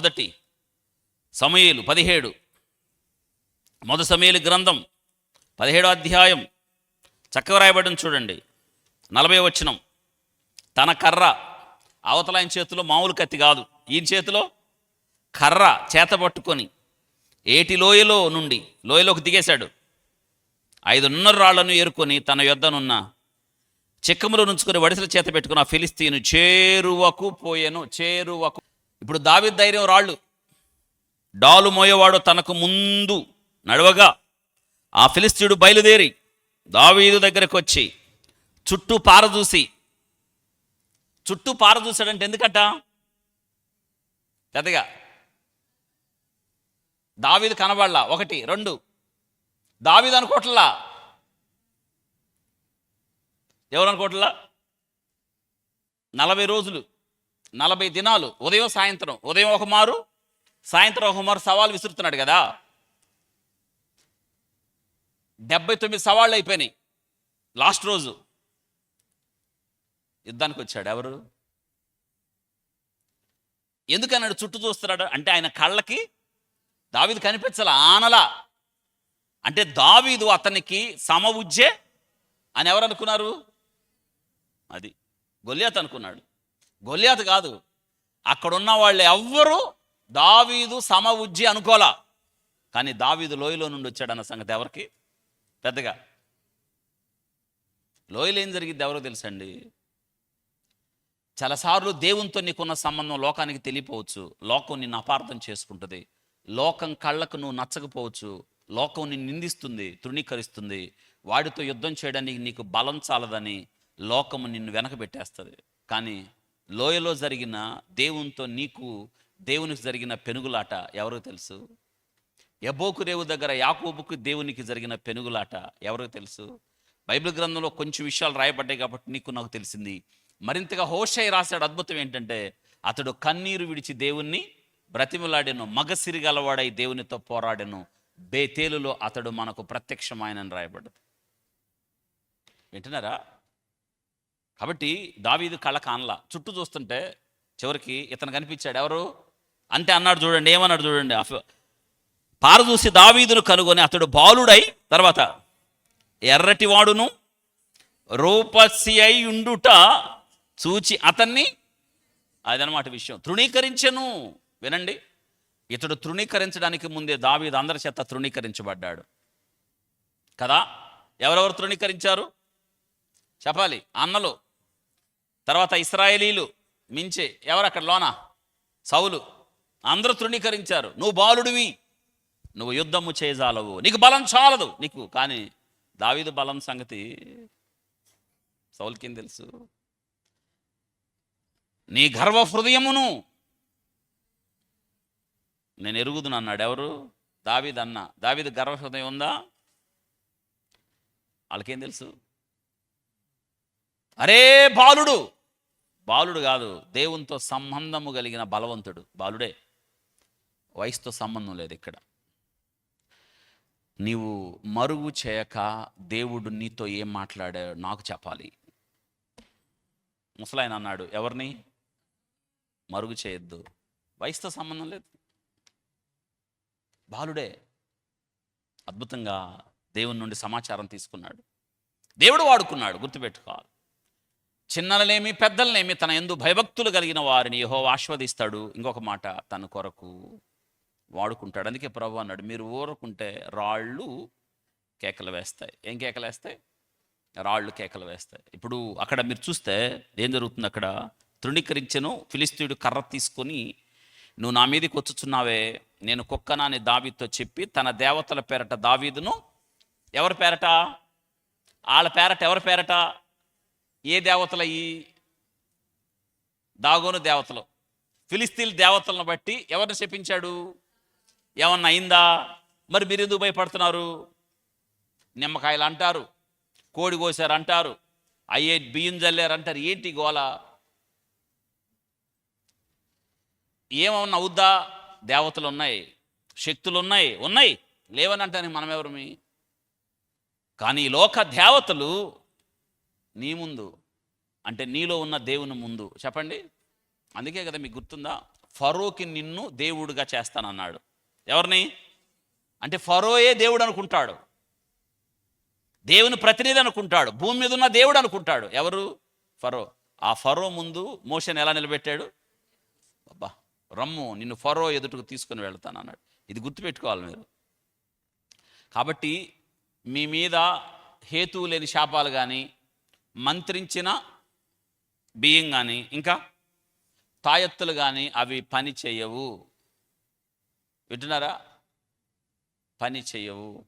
మొదటి సమూయేలు 17, మొదటి సమూయేలు గ్రంథం 17వ అధ్యాయం చక్కగా రాయబడిన చూడండి, 40వ వచనం. తన కర్ర, అవతల ఆయన చేతిలో మామూలు కత్తి కాదు, ఈయన చేతిలో కర్ర చేతబట్టుకొని ఏటి లోయలో నుండి లోయలోకి దిగేశాడు. 5 రాళ్లను ఏరుకొని తన యొద్దనున్న చెక్కములో నుంచుకొని వడిసల చేత పెట్టుకుని ఆ ఫిలిస్తీను చేరువకు పోయెను. చేరువకు. ఇప్పుడు దావీదు ధైర్యం రాళ్ళు. డాలు మోయేవాడు తనకు ముందు నడవగా ఆ ఫిలిస్తీయుడు బయలుదేరి దావీదు దగ్గరకు వచ్చి చుట్టూ పారదూసాడంటే ఎందుకట? పెద్దగా దావీదు కనబడలా. 1, 2 దావీదు అనుకోవట్లా. ఎవరు అనుకోవట్లా? 40 రోజులు 40 దినాలు ఉదయం సాయంత్రం, ఉదయం ఒక మారు సాయంత్రం ఒక మారు సవాలు విసురుతున్నాడు కదా. 79 సవాళ్ళు అయిపోయినాయి. లాస్ట్ రోజు యుద్ధానికి వచ్చాడు. ఎవరు? ఎందుకన్నాడు చుట్టూ చూస్తున్నాడు అంటే ఆయన కళ్ళకి దావీదు కనిపించాల, ఆనలా. అంటే దావీదు అతనికి సమవుజ్జే అని ఎవరు అనుకున్నారు? అది గొల్యాతు అనుకున్నాడు. గొల్యాతు కాదు, అక్కడున్న వాళ్ళు ఎవ్వరూ దావీదు సమవుజ్జి అనుకోలా. కానీ దావీదు లోయలో నుండి వచ్చాడన్న సంగతి ఎవరికి పెద్దగా? లోయలో ఏం జరిగింది ఎవరో తెలుసండి. చాలాసార్లు దేవునితో నీకున్న సంబంధం లోకానికి తెలియపోవచ్చు. లోకం నిన్ను అపార్థం చేసుకుంటుంది. లోకం కళ్ళకు నువ్వు నచ్చకపోవచ్చు. లోకం నిన్ను నిందిస్తుంది, తృణీకరిస్తుంది. వాడితో యుద్ధం చేయడానికి నీకు బలం చాలదని లోకము నిన్ను వెనకబెట్టేస్తుంది. కానీ లోయలో జరిగిన దేవునికి జరిగిన పెనుగులాట ఎవరికి తెలుసు? యబ్బోకు రేవు దగ్గర యాకోబుకు దేవునికి జరిగిన పెనుగులాట ఎవరికి తెలుసు? బైబిల్ గ్రంథంలో కొంచెం విషయాలు రాయబడ్డాయి కాబట్టి నాకు తెలిసింది. మరింతగా హోషేయ రాశాడు. అద్భుతం ఏంటంటే అతడు కన్నీరు విడిచి దేవుణ్ణి బ్రతిమలాడెను, మగసిరి గలవాడై దేవునితో పోరాడెను, బేతేలులో అతడు మనకు ప్రత్యక్షమాయనని రాయబడ్డది. వింటున్నారా? కాబట్టి దావీదు కళ్ళ కానలా. చుట్టూ చూస్తుంటే చివరికి ఇతను కనిపించాడు. ఎవరు అంటే అన్నాడు చూడండి, ఏమన్నాడు చూడండి. పారదూసి దావీదును కనుగొని అతడు బాలుడై, తర్వాత ఎర్రటివాడును రూపసి అయి ఉండుట చూచి అతన్ని, అదనమాట విషయం, తృణీకరించెను. వినండి, ఇతడు తృణీకరించడానికి ముందే దావీదు అందరి చేత తృణీకరించబడ్డాడు కదా. ఎవరెవరు తృణీకరించారు చెప్పాలి? అన్నలు, తర్వాత ఇశ్రాయేలీలు, మించి ఎవరు అక్కడ లోన? సౌలు. అందరూ తృణీకరించారు. నువ్వు బాలుడివి, నువ్వు యుద్ధము చేయజాలవు, నీకు బలం చాలదు నీకు. కానీ దావీదు బలం సంగతి సౌలుకేం తెలుసు? నీ గర్వ హృదయమును నేను ఎరుగుదును అన్నాడు. ఎవరు? దావీదు అన్న. దావీదు గర్వ హృదయం ఉందా? వాళ్ళకేం తెలుసు? అరే బాలుడు, బాలుడు కాదు, దేవునితో సంబంధము కలిగిన బలవంతుడు. బాలుడే, వయసుతో సంబంధం లేదు ఇక్కడ. నీవు మరుగు చేయక దేవుడు నీతో ఏం మాట్లాడాడో నాకు చెప్పాలి. ముసలాయన అన్నాడు, ఎవరిని మరుగు చేయొద్దు, వయసుతో సంబంధం లేదు, బాలుడే. అద్భుతంగా దేవుని నుండి సమాచారం తీసుకున్నాడు, దేవుడు వాడుకున్నాడు. గుర్తుపెట్టుకోవాలి, చిన్నలనేమి పెద్దలనేమి తన యందు భయభక్తులు కలిగిన వారిని యెహోవా ఆశీర్వదిస్తాడు. ఇంకొక మాట, తన కొరకు వాడుకుంటాడు. అందుకే ప్రభువు అన్నాడు, మీరు ఊరుకుంటే రాళ్ళు కేకలు వేస్తాయి. ఏం కేకలు వేస్తాయి? రాళ్ళు కేకలు వేస్తాయి. ఇప్పుడు అక్కడ మీరు చూస్తే ఏం జరుగుతుంది? అక్కడ తృణీకరించెను. ఫిలిస్తీయుడు కర్ర తీసుకొని, నువ్వు నా మీదకి వచ్చుచున్నావే, నేను కుక్కనా అని దావీదుతో చెప్పి తన దేవతల పేరట దావీదును, ఎవరి పేరట? వాళ్ళ పేరట. ఎవరి పేరట? ఏ దేవతల? ఈ దాగోను దేవతలు, ఫిలిస్తీన్ దేవతలను బట్టి ఎవరిని శపించాడు? ఏమన్నా అయిందా? మరి మీరు ఎందుకు భయపడుతున్నారు? నిమ్మకాయలు అంటారు, కోడి కోసారు అంటారు, అయ్యే బియ్యం జల్లారు అంటారు. ఏంటి గోల? ఏమన్నా అవుద్దా? దేవతలు ఉన్నాయి, శక్తులు ఉన్నాయి, లేవని అంటానికి మనం ఎవరమి? కానీ ఈ లోక దేవతలు నీ ముందు, అంటే నీలో ఉన్న దేవుని ముందు. చెప్పండి. అందుకే కదా మీకు గుర్తుందా, ఫరోకి నిన్ను దేవుడిగా చేస్తానన్నాడు. ఎవరిని అంటే ఫరోయే దేవుడు అనుకుంటాడు, దేవుని ప్రతినిధి అనుకుంటాడు, భూమి మీద ఉన్న దేవుడు అనుకుంటాడు. ఎవరు? ఫరో. ఆ ఫరో ముందు మోషేని ఎలా నిలబెట్టాడు? అబ్బా, రమ్ము, నిన్ను ఫరో ఎదుటకు తీసుకుని వెళ్తాను అన్నాడు. ఇది గుర్తుపెట్టుకోవాలి మీరు. కాబట్టి మీ మీద హేతువు లేని శాపాలు కానీ, మంత్రించిన బియ్యం కానీ, ఇంకా తాయెత్తులు కానీ అవి పని చేయవు. వింటున్నారా? పని చేయవు.